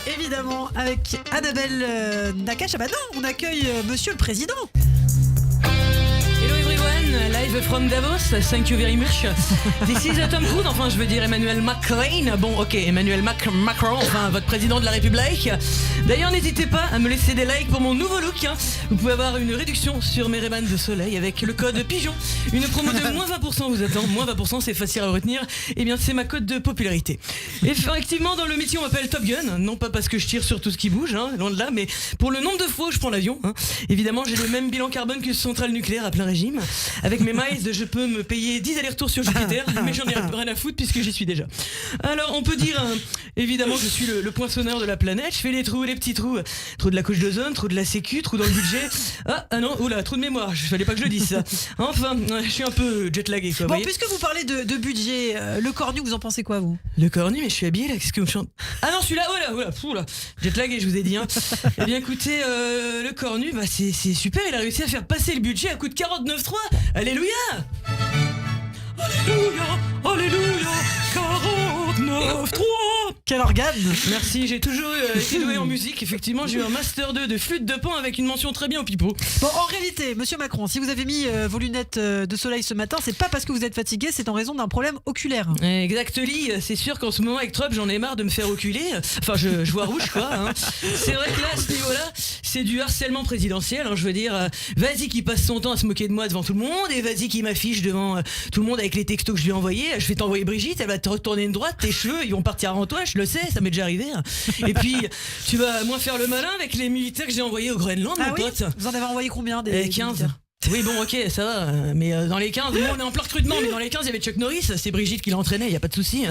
Évidemment, avec Annabelle Nakache. Ah bah non, on accueille Monsieur le Président. Hello everyone, live from Davos, thank you very much. This is Tom Cruise, enfin je veux dire Emmanuel Macron. Bon ok, Emmanuel Macron, enfin votre président de la République. D'ailleurs n'hésitez pas à me laisser des likes pour mon nouveau look. Vous pouvez avoir une réduction sur mes Ray-Ban de soleil avec le code PIGEON. Une promo de moins 20% vous attend. Moins 20% c'est facile à retenir. Eh bien c'est ma cote de popularité. Effectivement dans le métier on m'appelle Top Gun. Non pas parce que je tire sur tout ce qui bouge, loin de là, mais pour le nombre de fois où je prends l'avion. Évidemment j'ai le même bilan carbone qu'une centrale nucléaire à plein régime. Avec mes miles, je peux me payer 10 allers-retours sur Jupiter, mais j'en ai rien à foutre puisque j'y suis déjà. Alors, on peut dire, évidemment, je suis le poinçonneur de la planète. Je fais les trous, les petits trous. Trou de la couche d'ozone, trou de la sécu, trou dans le budget. Ah non, oula, trou de mémoire. Fallait pas que je le dise ça. Enfin, je suis un peu jetlagué, quoi. Bon, puisque vous parlez de budget, le cornu, vous en pensez quoi, vous? Le cornu, mais je suis habillé là, qu'est-ce que vous chantez? Ah non, celui-là, oula, jetlagué, je vous ai dit. Eh bien, écoutez, le cornu, bah, c'est super. Il a réussi à faire passer le budget à coup de 49.3. Alléluia! Alléluia! Alléluia! 49.3! Quel organe! Merci, j'ai toujours été doué en musique. Effectivement, j'ai eu un Master 2 de flûte de pan avec une mention très bien au pipeau. Bon, en réalité, Monsieur Macron, si vous avez mis vos lunettes de soleil ce matin, c'est pas parce que vous êtes fatigué, c'est en raison d'un problème oculaire. Exactly, c'est sûr qu'en ce moment avec Trump, j'en ai marre de me faire oculer. Enfin, je vois rouge, quoi. C'est vrai que là, à ce niveau-là, c'est du harcèlement présidentiel. Je veux dire, vas-y qui passe son temps à se moquer de moi devant tout le monde, et vas-y qui m'affiche devant tout le monde avec les textos que je lui ai envoyés. Je vais t'envoyer Brigitte, elle va te retourner une droite, tes cheveux, ils vont partir en toi, je le sais, ça m'est déjà arrivé. Et puis, tu vas moins faire le malin avec les militaires que j'ai envoyés au Groenland, mon pote. Vous en avez envoyé combien des 15. Oui, bon, ok, ça va, mais dans les 15, on est en plein recrutement, mais dans les 15, il y avait Chuck Norris, c'est Brigitte qui l'entraînait, il y a pas de souci.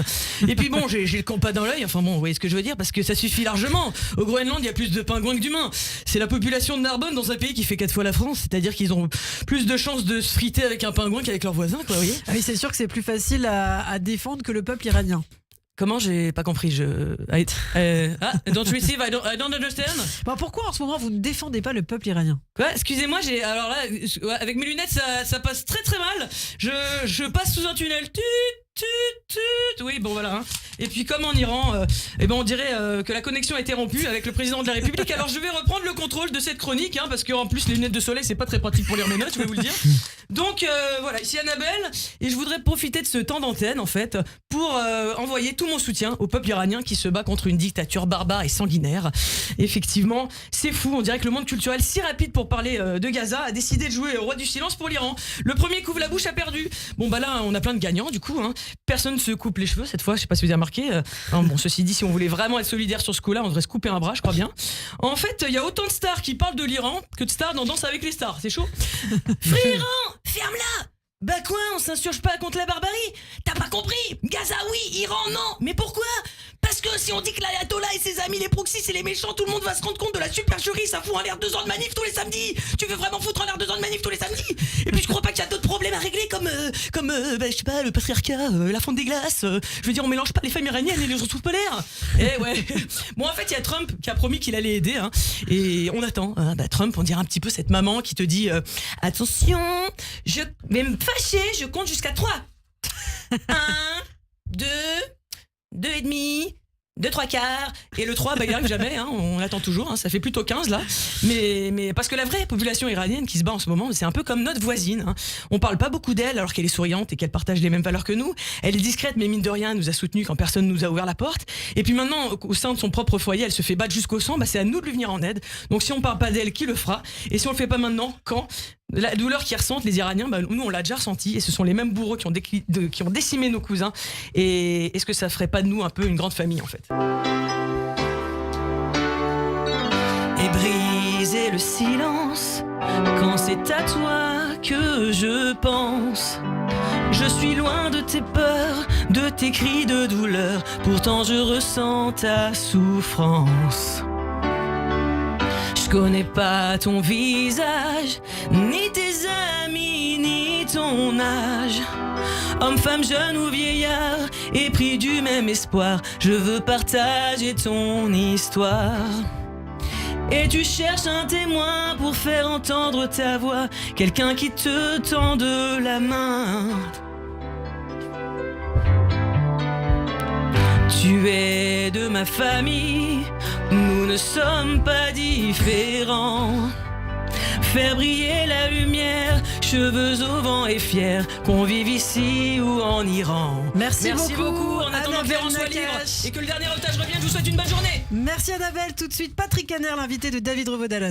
Et puis bon, j'ai le compas dans l'œil, enfin bon, vous voyez ce que je veux dire, parce que ça suffit largement. Au Groenland, il y a plus de pingouins que d'humains. C'est la population de Narbonne dans un pays qui fait 4 fois la France, c'est-à-dire qu'ils ont plus de chances de se friter avec un pingouin qu'avec leurs voisins, quoi, vous voyez. Ah oui, c'est sûr que c'est plus facile à défendre que le peuple iranien. Comment? J'ai pas compris, don't receive, I don't understand. Bon, pourquoi en ce moment vous ne défendez pas le peuple iranien? Quoi? Excusez-moi, alors là, avec mes lunettes, ça passe très très mal. Je passe sous un tunnel. Oui, bon voilà. Et puis comme en Iran, on dirait que la connexion a été rompue avec le président de la République. Alors je vais reprendre le contrôle de cette chronique, parce qu'en plus les lunettes de soleil c'est pas très pratique pour lire mes notes, je vais vous le dire. Donc voilà, ici Annabelle, et je voudrais profiter de ce temps d'antenne en fait pour envoyer tout mon soutien au peuple iranien qui se bat contre une dictature barbare et sanguinaire. Effectivement, c'est fou, on dirait que le monde culturel si rapide pour parler de Gaza a décidé de jouer au roi du silence pour l'Iran. Le premier qui ouvre la bouche a perdu. Bon bah là on a plein de gagnants du coup. Personne ne se coupe les cheveux cette fois, je sais pas si vous avez remarqué. Bon, ceci dit, si on voulait vraiment être solidaire sur ce coup-là, on devrait se couper un bras, je crois bien. En fait, il y a autant de stars qui parlent de l'Iran que de stars dans Danse avec les stars, c'est chaud. Frère Iran, ferme-la! Bah quoi, on s'insurge pas contre la barbarie? T'as pas compris? Gaza oui, Iran non. Mais pourquoi? Parce que si on dit que l'ayatollah et ses amis les proxys c'est les méchants, tout le monde va se rendre compte de la supercherie, ça fout en l'air 2 ans de manif tous les samedis. Tu veux vraiment foutre en l'air 2 ans de manif tous les samedis? Et puis je crois pas qu'il y a d'autres problèmes à régler comme je sais pas, le patriarcat, la fonte des glaces. Je veux dire, on mélange pas les femmes iraniennes et les ressources polaires. Eh ouais. Bon en fait il y a Trump qui a promis qu'il allait aider, et on attend. Trump, on dirait un petit peu cette maman qui te dit attention, je vais me fâcher, je compte jusqu'à 3. 1, 2, 2 et demi, 2 3 quarts, et le 3 il arrive jamais, on l'attend toujours, ça fait plutôt 15 là, mais parce que la vraie population iranienne qui se bat en ce moment, c'est un peu comme notre voisine, on parle pas beaucoup d'elle alors qu'elle est souriante et qu'elle partage les mêmes valeurs que nous, elle est discrète mais mine de rien elle nous a soutenus quand personne nous a ouvert la porte, et puis maintenant au sein de son propre foyer elle se fait battre jusqu'au sang, c'est à nous de lui venir en aide, donc si on parle pas d'elle, qui le fera? Et si on le fait pas maintenant, quand? La douleur qu'ils ressentent les Iraniens, nous on l'a déjà ressenti, et ce sont les mêmes bourreaux qui ont décimé nos cousins, et est-ce que ça ferait pas de nous un peu une grande famille en fait? Et briser le silence quand c'est à toi que je pense. Je suis loin de tes peurs, de tes cris de douleur, pourtant je ressens ta souffrance. Je connais pas ton visage, ni tes amis, ni ton âge. Homme, femme, jeune ou vieillard, épris du même espoir, je veux partager ton histoire. Et tu cherches un témoin pour faire entendre ta voix, quelqu'un qui te tende la main. Tu es es de ma famille, nous ne sommes pas différents. Faire briller la lumière, cheveux au vent et fiers, qu'on vive ici ou en Iran. Merci beaucoup. En attendant que Annabelle Véran soit libre Nakache. et que le dernier otage revienne, je vous souhaite une bonne journée. Merci Annabelle. Tout de suite, Patrick Caner, l'invité de David Revaud-Dallon.